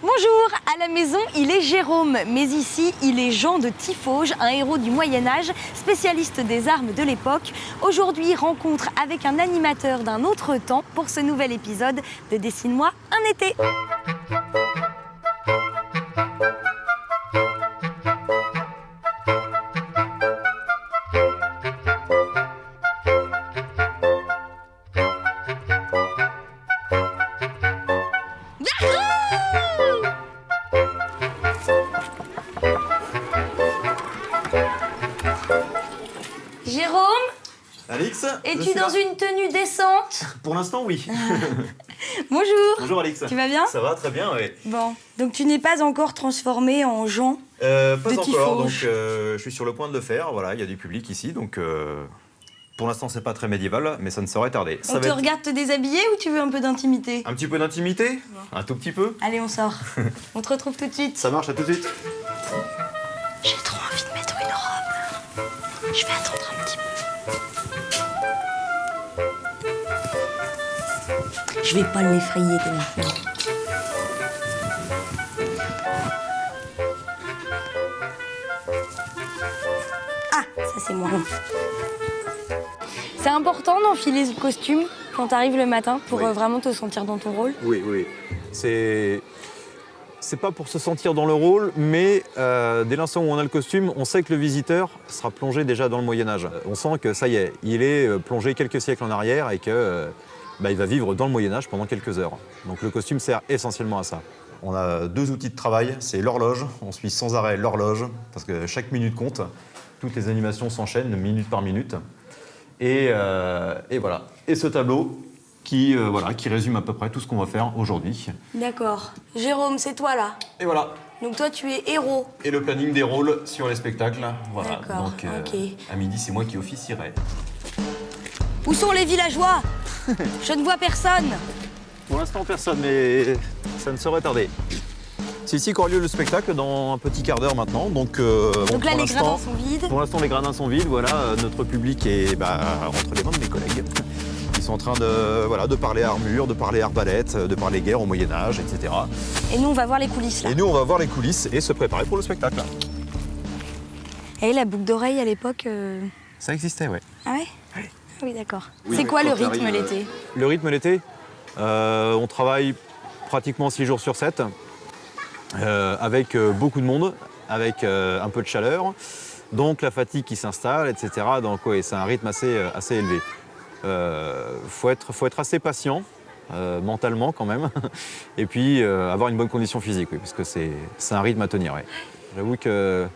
Bonjour, à la maison, il est Jérôme, mais ici, il est Jean de Tiffauges, un héros du Moyen-Âge, spécialiste des armes de l'époque. Aujourd'hui, rencontre avec un animateur d'un autre temps pour ce nouvel épisode de Dessine-moi un été. Jérôme, Alix, es-tu dans une tenue décente? Pour l'instant, oui. Bonjour. Bonjour Alix. Tu vas bien? Ça va, très bien, oui. Bon, donc tu n'es pas encore transformé en Jean Pas de encore, Tiffauges. donc je suis sur le point de le faire. Voilà, il y a du public ici, donc pour l'instant, c'est pas très médiéval, mais ça ne saurait tarder. On te regarde te déshabiller ou tu veux un peu d'intimité? Un petit peu d'intimité, un tout petit peu. Allez, on sort. On te retrouve tout de suite. Ça marche, à tout de suite. J'ai trop envie de mettre une robe. Je vais attendre un petit peu. Je vais pas l'effrayer dès maintenant. Ah, ça c'est moi. C'est important d'enfiler ce costume quand t'arrives le matin pour Oui. vraiment te sentir dans ton rôle. Oui, oui. C'est pas pour se sentir dans le rôle, mais dès l'instant où on a le costume, on sait que le visiteur sera plongé déjà dans le Moyen-Âge. On sent que ça y est, il est plongé quelques siècles en arrière et que il va vivre dans le Moyen-Âge pendant quelques heures. Donc le costume sert essentiellement à ça. On a deux outils de travail, c'est l'horloge. On suit sans arrêt l'horloge, parce que chaque minute compte. Toutes les animations s'enchaînent minute par minute. Et voilà. Et ce tableau qui résume à peu près tout ce qu'on va faire aujourd'hui. D'accord. Jérôme, c'est toi là. Et voilà. Donc toi, tu es héros. Et le planning des rôles sur les spectacles. Voilà. D'accord, Donc ok. à midi, c'est moi qui officierai. Où sont les villageois? Je ne vois personne. Pour l'instant, personne, mais ça ne saurait tarder. C'est ici qu'aura lieu le spectacle dans un petit quart d'heure maintenant. Donc Donc là, les gradins sont vides. Pour l'instant, les gradins sont vides. Voilà, notre public est entre les mains de mes collègues. Ils sont en train de parler armure, de parler arbalète, de parler guerre au Moyen-Âge, etc. Et nous, on va voir les coulisses là. Et nous, on va voir les coulisses et se préparer pour le spectacle. Et la boucle d'oreille à l'époque. Ça existait, ouais. Ah ouais? Ah oui, d'accord. Oui, C'est mais quoi le quand rythme t'arrives, l'été? Le rythme l'été, on travaille pratiquement 6 jours sur 7, avec beaucoup de monde, avec un peu de chaleur, donc la fatigue qui s'installe, etc. Donc ouais, c'est un rythme assez élevé. Faut être assez patient, mentalement quand même, et puis avoir une bonne condition physique, oui, parce que c'est un rythme à tenir. Ouais. J'avoue que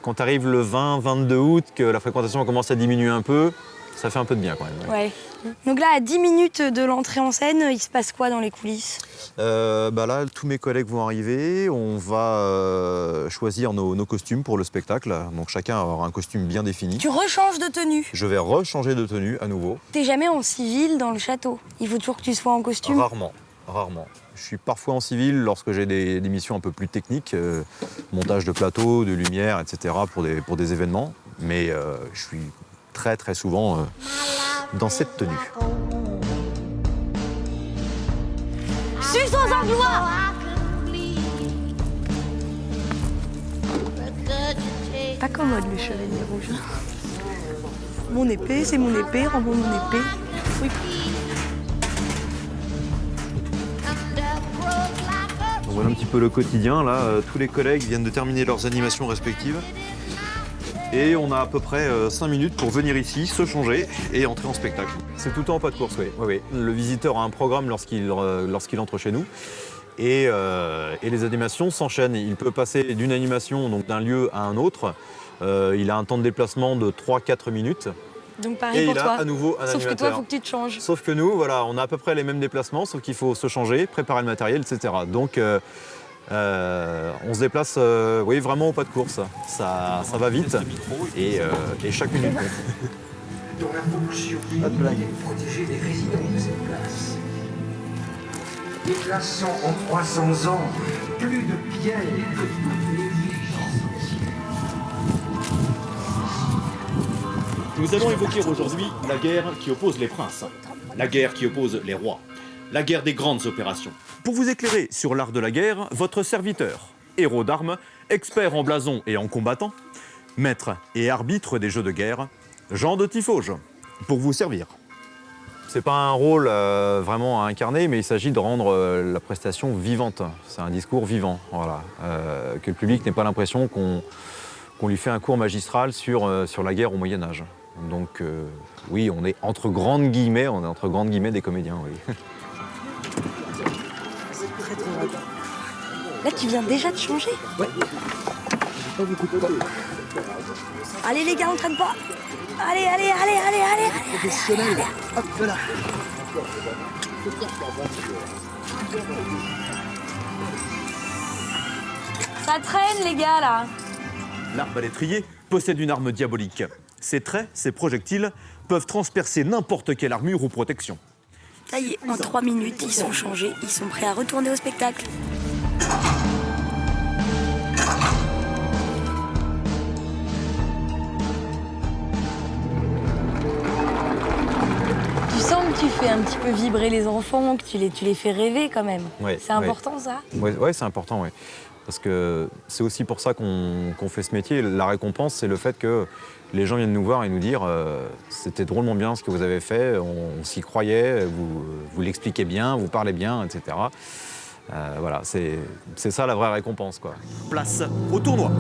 quand arrive le 20-22 août, que la fréquentation commence à diminuer un peu, ça fait un peu de bien quand même. Ouais. Ouais. Donc là, à 10 minutes de l'entrée en scène, il se passe quoi dans les coulisses? Là, tous mes collègues vont arriver. On va choisir nos costumes pour le spectacle. Donc chacun aura un costume bien défini. Tu rechanges de tenue. Je vais rechanger de tenue à nouveau. T'es jamais en civil dans le château. Il faut toujours que tu sois en costume. Rarement. Je suis parfois en civil lorsque j'ai des missions un peu plus techniques, montage de plateau, de lumière, etc. pour des événements. Mais je suis très très souvent dans cette tenue. Suce aux anglois! Pas commode le chevalier rouge. Mon épée, c'est mon épée, rends-moi mon épée. Oui. Donc voilà un petit peu le quotidien. Là, tous les collègues viennent de terminer leurs animations respectives. Et on a à peu près 5 minutes pour venir ici, se changer et entrer en spectacle. C'est tout le temps pas de course, oui. Oui. Le visiteur a un programme lorsqu'il entre chez nous. Et les animations s'enchaînent. Il peut passer d'une animation, donc d'un lieu à un autre. Il a un temps de déplacement de 3-4 minutes. Donc pareil Et pour il toi. a à nouveau un Sauf que toi, animateur. il faut que tu te changes. Sauf que nous, voilà, on a à peu près les mêmes déplacements, sauf qu'il faut se changer, préparer le matériel, etc. Donc on se déplace vraiment au pas de course. Ça va vite et chaque minute compte. dont la fonction est de protéger les résidents de cette place. Déplaçant en 300 ans plus de pierres que toutes les villes. Nous allons évoquer aujourd'hui la guerre qui oppose les princes, la guerre qui oppose les rois. la guerre des grandes opérations. Pour vous éclairer sur l'art de la guerre, votre serviteur, héros d'armes, expert en blason et en combattant, maître et arbitre des jeux de guerre, Jean de Tiffauges, pour vous servir. C'est pas un rôle vraiment à incarner, mais il s'agit de rendre la prestation vivante. C'est un discours vivant, voilà. Que le public n'ait pas l'impression qu'on lui fait un cours magistral sur la guerre au Moyen-Âge. Donc oui, on est entre grandes guillemets des comédiens, oui. Là, tu viens déjà de changer? Ouais. Allez les gars, on traîne pas. Allez. Professionnel. Hop là. Ça traîne les gars là. L'arbalétrier possède une arme diabolique. Ses traits, ses projectiles peuvent transpercer n'importe quelle armure ou protection. Ça y est, en 3 minutes, ils sont changés, ils sont prêts à retourner au spectacle. Tu sens que tu fais un petit peu vibrer les enfants, que tu les fais rêver quand même. Ouais, c'est important ça? Oui, c'est important, oui. Parce que c'est aussi pour ça qu'on fait ce métier. La récompense, c'est le fait que les gens viennent nous voir et nous dire c'était drôlement bien ce que vous avez fait, on s'y croyait, vous l'expliquez bien, vous parlez bien, etc. Voilà, c'est ça la vraie récompense, quoi. Place au tournoi.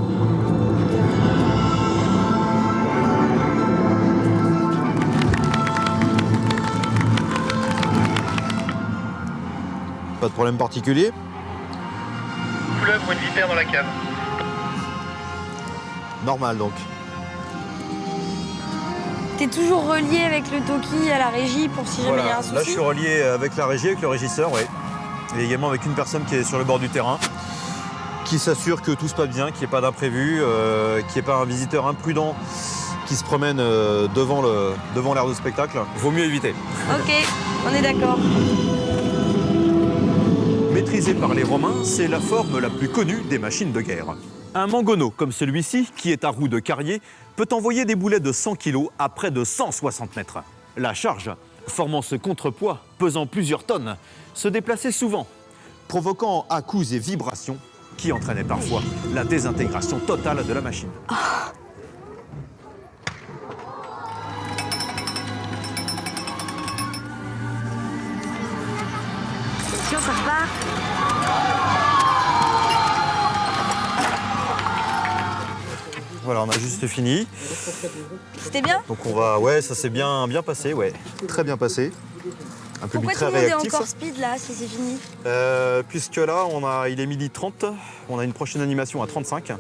Pas de problème particulier? Couleuvre ou une vipère dans la cave. Normal donc. T'es toujours relié avec le Toki à la régie pour si jamais il y a un souci? Là je suis relié avec la régie, avec le régisseur, oui. Et également avec une personne qui est sur le bord du terrain, qui s'assure que tout se passe bien, qu'il n'y ait pas d'imprévu, qu'il n'y ait pas un visiteur imprudent qui se promène devant l'aire de spectacle. Vaut mieux éviter. Ok, on est d'accord. Maîtrisé par les Romains, c'est la forme la plus connue des machines de guerre. Un mangonneau comme celui-ci, qui est à roue de carrier, peut envoyer des boulets de 100 kg à près de 160 mètres. La charge, formant ce contrepoids pesant plusieurs tonnes, se déplaçait souvent, provoquant à-coups et vibrations qui entraînaient parfois la désintégration totale de la machine. Attention, ça repart. Voilà, on a juste fini. C'était bien? Donc on va, ouais, ça s'est bien passé, ouais, très bien passé. Un public Pourquoi très tout le monde est réactif. encore speed là, si c'est fini? Puisque là, il est 12h30, on a une prochaine animation à 35.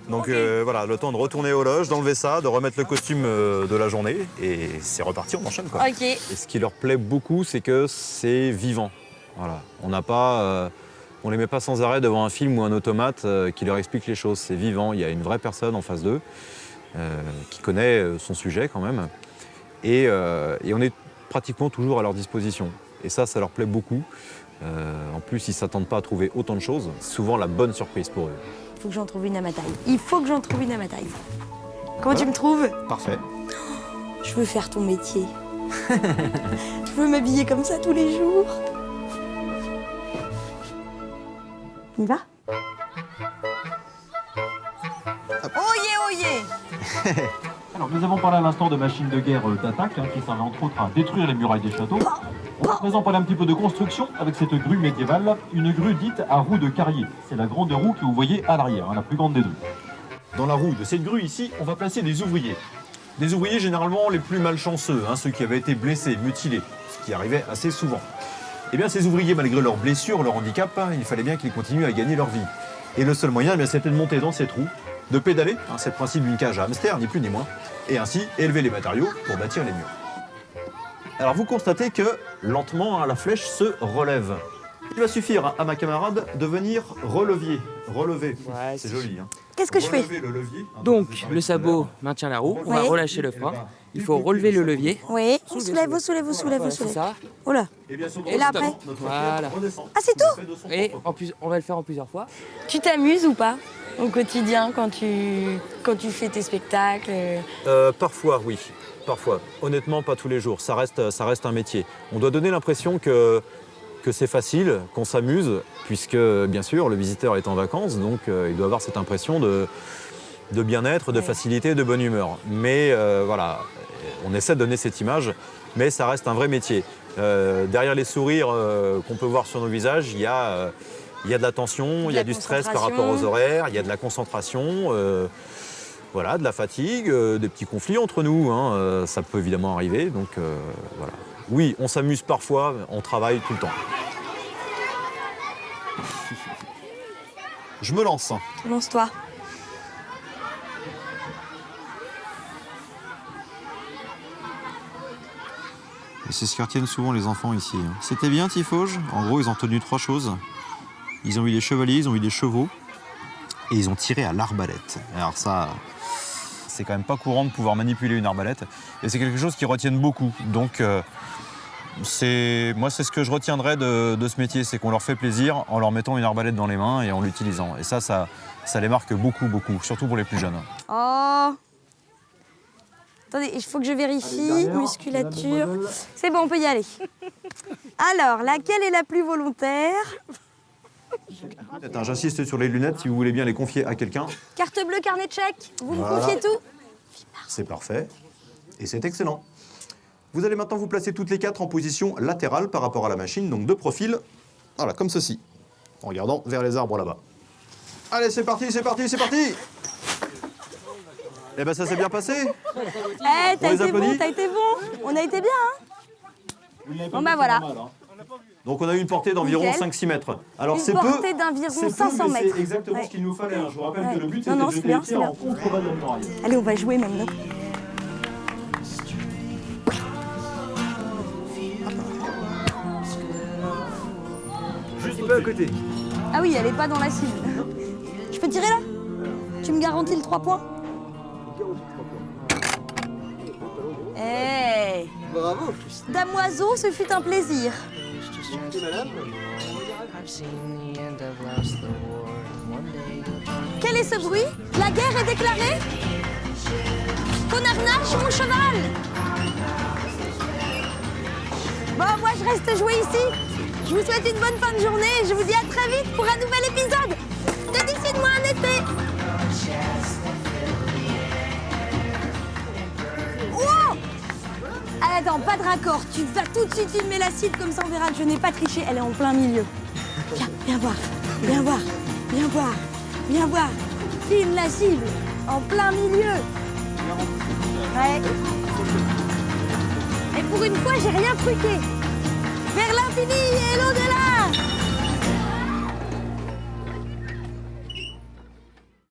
Donc voilà, le temps de retourner aux loges, d'enlever ça, de remettre le costume de la journée, et c'est reparti, on enchaîne, quoi. Ok. Et ce qui leur plaît beaucoup, c'est que c'est vivant. Voilà, on les met pas sans arrêt devant un film ou un automate qui leur explique les choses. C'est vivant, il y a une vraie personne en face d'eux qui connaît son sujet quand même, et on est pratiquement toujours à leur disposition. Et ça leur plaît beaucoup. En plus, ils ne s'attendent pas à trouver autant de choses. C'est souvent la bonne surprise pour eux. Il faut que j'en trouve une à ma taille. Il faut que j'en trouve une à ma taille. Comment tu me trouves? Parfait. Je veux faire ton métier. Je veux m'habiller comme ça tous les jours. On y va? Oyez. Alors, nous avons parlé à l'instant de machines de guerre d'attaque qui servent entre autres à détruire les murailles des châteaux. On va à présent parler un petit peu de construction avec cette grue médiévale, une grue dite à roue de carrier. C'est la grande roue que vous voyez à l'arrière, la plus grande des deux. Dans la roue de cette grue ici, on va placer des ouvriers. Des ouvriers généralement les plus malchanceux, ceux qui avaient été blessés, mutilés, ce qui arrivait assez souvent. Eh bien, ces ouvriers, malgré leurs blessures, leur handicap, il fallait bien qu'ils continuent à gagner leur vie. Et le seul moyen, c'était de monter dans cette roue, de pédaler, c'est le principe d'une cage à hamster, ni plus ni moins, et ainsi élever les matériaux pour bâtir les murs. Alors vous constatez que, lentement, la flèche se relève. Il va suffire à ma camarade de venir relever. Qu'est-ce que je fais? Relever le levier. Donc, le sabot maintient la roue, on va Ouais. relâcher le frein, Il faut relever le levier. Oui, on soulève, vous soulève, vous soulève, vous Voilà, c'est soulève. ça. Oh là. Et là après? Voilà. Ah, c'est tout? Et on va le faire en plusieurs fois. Tu t'amuses ou pas au quotidien quand tu fais tes spectacles? Parfois, oui. Parfois. Honnêtement, pas tous les jours. Ça reste un métier. On doit donner l'impression que c'est facile, qu'on s'amuse, puisque, bien sûr, le visiteur est en vacances, donc il doit avoir cette impression de bien-être, de facilité, de bonne humeur. Mais voilà, on essaie de donner cette image, mais ça reste un vrai métier. Derrière les sourires qu'on peut voir sur nos visages, il y a de la tension, il y a du stress par rapport aux horaires, il y a de la concentration, voilà, de la fatigue, des petits conflits entre nous, hein, ça peut évidemment arriver, donc voilà. Oui, on s'amuse parfois, on travaille tout le temps. Je me lance. Lance-toi. Et c'est ce qui retiennent souvent les enfants ici. C'était bien, Tifauge? En gros, ils ont tenu 3 choses. Ils ont eu les chevaliers, ils ont eu des chevaux, et ils ont tiré à l'arbalète. Alors ça, c'est quand même pas courant de pouvoir manipuler une arbalète. Et c'est quelque chose qu'ils retiennent beaucoup. Donc, moi, c'est ce que je retiendrai de ce métier, c'est qu'on leur fait plaisir en leur mettant une arbalète dans les mains et en l'utilisant. Et ça les marque beaucoup, beaucoup, surtout pour les plus jeunes. Oh! Attendez, il faut que je vérifie. Musculature. C'est bon, on peut y aller. Alors, laquelle est la plus volontaire? J'insiste sur les lunettes, si vous voulez bien les confier à quelqu'un. Carte bleue, carnet de chèques. Vous Voilà. me confiez tout? C'est parfait. Et c'est excellent. Vous allez maintenant vous placer toutes les 4 en position latérale par rapport à la machine, donc de profil. Voilà, comme ceci. En regardant vers les arbres là-bas. Allez, c'est parti, c'est parti, c'est parti! Eh ben ça s'est bien passé. Eh, t'as les été bon, applaudit t'as été bon. On a été bien, hein? Bon, bah voilà. Donc on a eu une portée d'environ Nickel. 5-6 mètres. Alors Une c'est peu. portée d'environ c'est peu, 500 mais mètres. C'est exactement Ouais. ce qu'il nous fallait. Je vous rappelle Ouais. que le but Non, c'était non, de c'est jeter bien, les c'est tirs bien. en contrebas de la muraille. Allez, on va jouer maintenant. Juste un peu à côté. Ah oui, elle est pas dans la cible. Je peux tirer là? Tu me garantis le 3 points? Hey! Bravo. Damoiseau, ce fut un plaisir. Quel est ce bruit? La guerre est déclarée? Conarnage, mon cheval! Bon, moi je reste jouer ici. Je vous souhaite une bonne fin de journée et je vous dis à très vite pour un nouvel épisode de Décide-moi un été. Wow! Ah, attends, pas de raccord. Tu vas tout de suite filmer la cible, comme ça on verra que je n'ai pas triché. Elle est en plein milieu. Viens, viens voir. Viens voir. Viens voir. Viens voir. Filme la cible. En plein milieu. Ouais. Et pour une fois, j'ai rien truqué. Vers l'infini et l'au-delà.